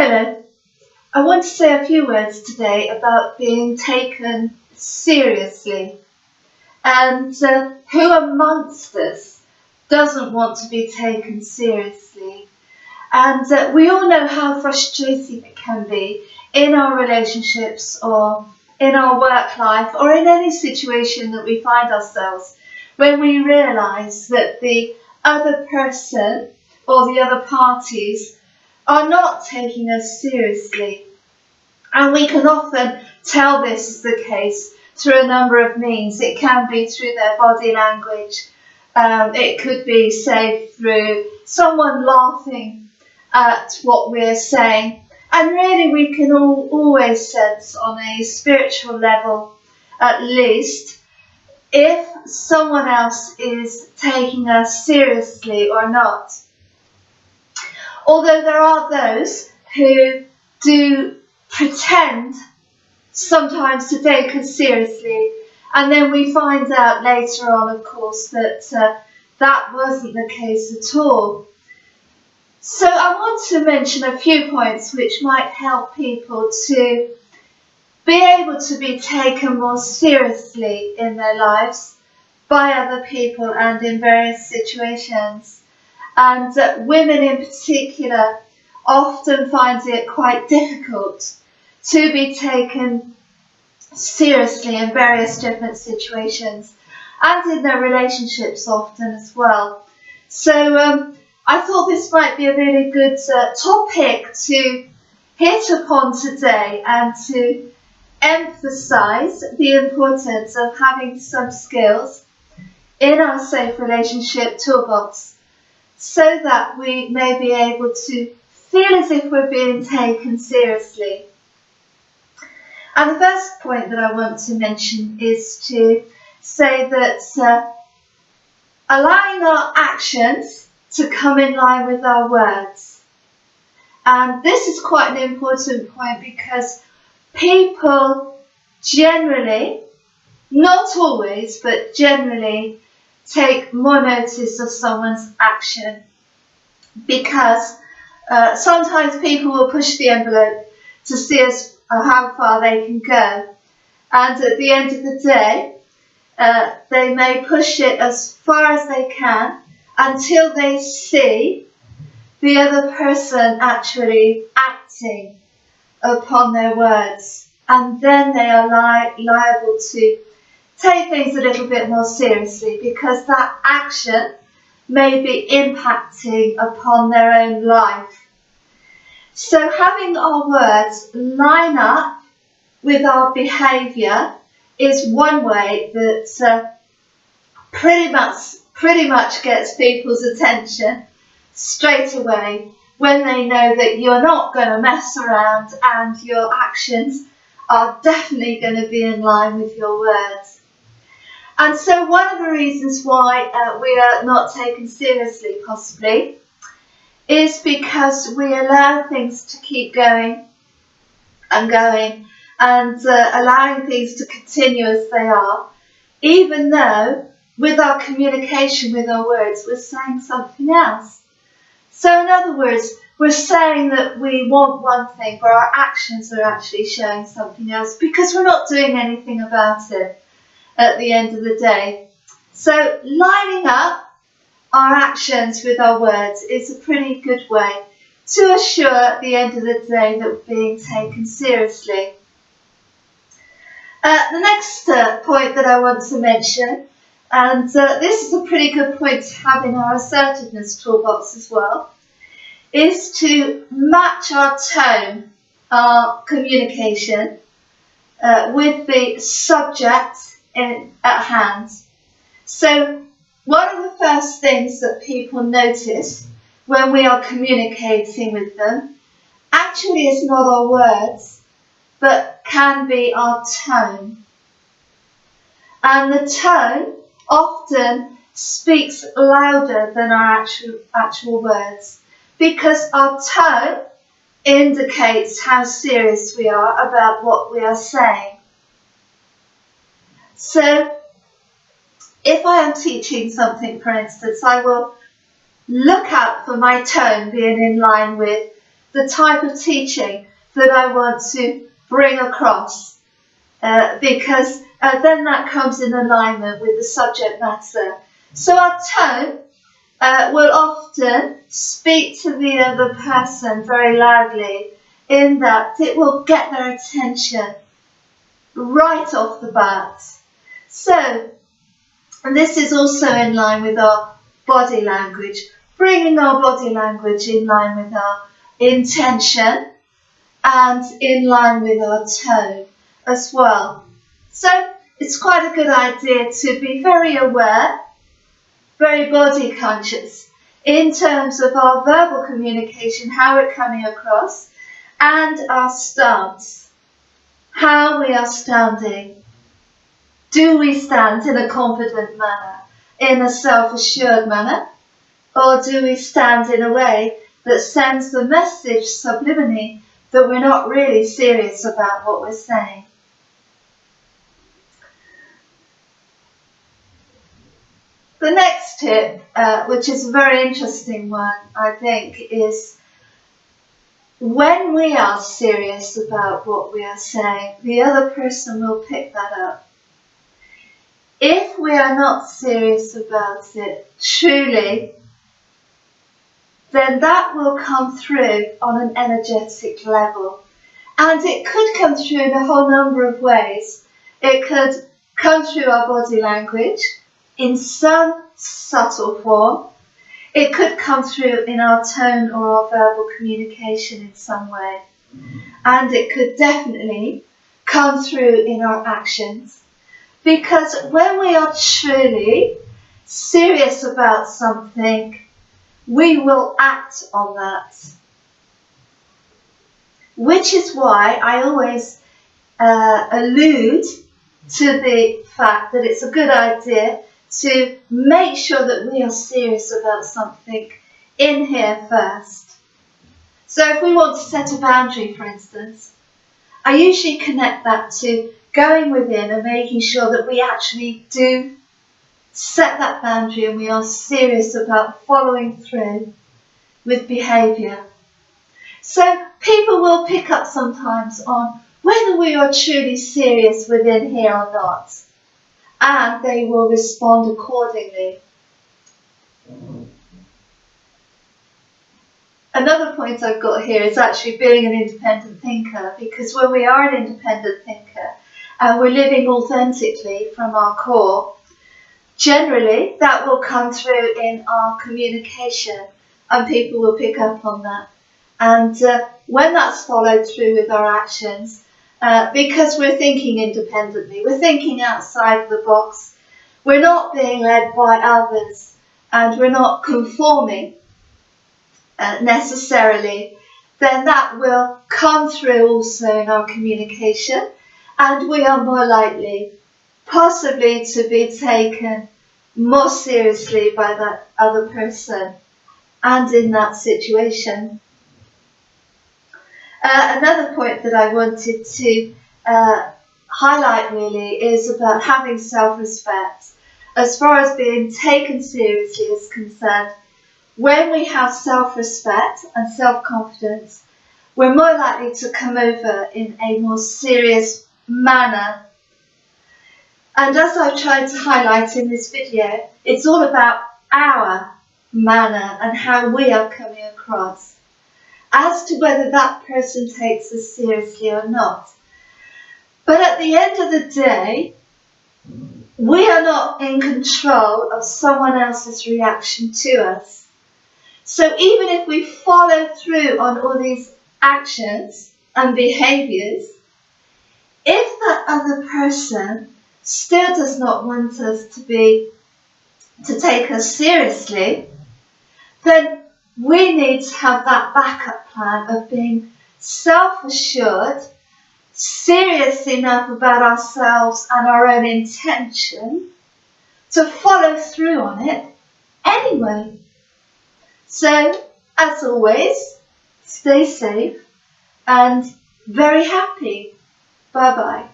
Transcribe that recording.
Hello. I want to say a few words today about being taken seriously. And who amongst us doesn't want to be taken seriously? And we all know how frustrating it can be in our relationships or in our work life or in any situation that we find ourselves when we realise that the other person or the other parties are not taking us seriously. And we can often tell this is the case through a number of means. It can be through their body language. It could be, say, through someone laughing at what we're saying. And really we can always sense on a spiritual level, at least, if someone else is taking us seriously or not. Although there are those who do pretend sometimes to take us seriously, and then we find out later on, of course, that that wasn't the case at all. So I want to mention a few points which might help people to be able to be taken more seriously in their lives by other people and in various situations. And women in particular often find it quite difficult to be taken seriously in various different situations and in their relationships often as well. So I thought this might be a really good topic to hit upon today and to emphasise the importance of having some skills in our safe relationship toolbox, so that we may be able to feel as if we're being taken seriously. And the first point that I want to mention is to say that allowing our actions to come in line with our words. And this is quite an important point because people generally, not always, but generally, take more notice of someone's action, because sometimes people will push the envelope to see how far they can go, and at the end of the day they may push it as far as they can until they see the other person actually acting upon their words, and then they are liable to take things a little bit more seriously, because that action may be impacting upon their own life. So having our words line up with our behaviour is one way that pretty much gets people's attention straight away when they know that you're not going to mess around and your actions are definitely going to be in line with your words. And so one of the reasons why we are not taken seriously, possibly, is because we allow things to keep going and going, and allowing things to continue as they are, even though with our communication, with our words, we're saying something else. So in other words, we're saying that we want one thing, but our actions are actually showing something else, because we're not doing anything about it at the end of the day. So lining up our actions with our words is a pretty good way to assure at the end of the day that we're being taken seriously. The next point that I want to mention, and this is a pretty good point to have in our assertiveness toolbox as well, is to match our tone, our communication, with the subject at hand. So one of the first things that people notice when we are communicating with them actually is not our words, but can be our tone. And the tone often speaks louder than our actual words, because our tone indicates how serious we are about what we are saying. So if I am teaching something, for instance, I will look out for my tone being in line with the type of teaching that I want to bring across, because then that comes in alignment with the subject matter. So our tone will often speak to the other person very loudly, in that it will get their attention right off the bat. So, and this is also in line with our body language, bringing our body language in line with our intention and in line with our tone as well. So it's quite a good idea to be very aware, very body conscious in terms of our verbal communication, how we're coming across, and our stance, how we are standing. Do we stand in a confident manner, in a self-assured manner, or do we stand in a way that sends the message subliminally that we're not really serious about what we're saying? The next tip, which is a very interesting one, I think, is when we are serious about what we are saying, the other person will pick that up. If we are not serious about it truly, then that will come through on an energetic level. And it could come through in a whole number of ways. It could come through our body language in some subtle form. It could come through in our tone or our verbal communication in some way. And it could definitely come through in our actions. Because when we are truly serious about something, we will act on that. Which is why I always allude to the fact that it's a good idea to make sure that we are serious about something in here first. So if we want to set a boundary, for instance, I usually connect that to going within and making sure that we actually do set that boundary and we are serious about following through with behaviour. So people will pick up sometimes on whether we are truly serious within here or not, and they will respond accordingly. Another point I've got here is actually being an independent thinker, because when we are an independent thinker and we're living authentically from our core, generally that will come through in our communication and people will pick up on that. And when that's followed through with our actions, because we're thinking independently, we're thinking outside the box, we're not being led by others and we're not conforming necessarily, then that will come through also in our communication, and we are more likely possibly to be taken more seriously by that other person and in that situation. Another point that I wanted to highlight really is about having self-respect. As far as being taken seriously is concerned, when we have self-respect and self-confidence, we're more likely to come over in a more serious manner. And as I've tried to highlight in this video, it's all about our manner and how we are coming across, as to whether that person takes us seriously or not. But at the end of the day, we are not in control of someone else's reaction to us. So even if we follow through on all these actions and behaviours, if that other person still does not want us to take us seriously, then we need to have that backup plan of being self-assured, serious enough about ourselves and our own intention to follow through on it anyway. So, as always, stay safe and very happy. Bye-bye.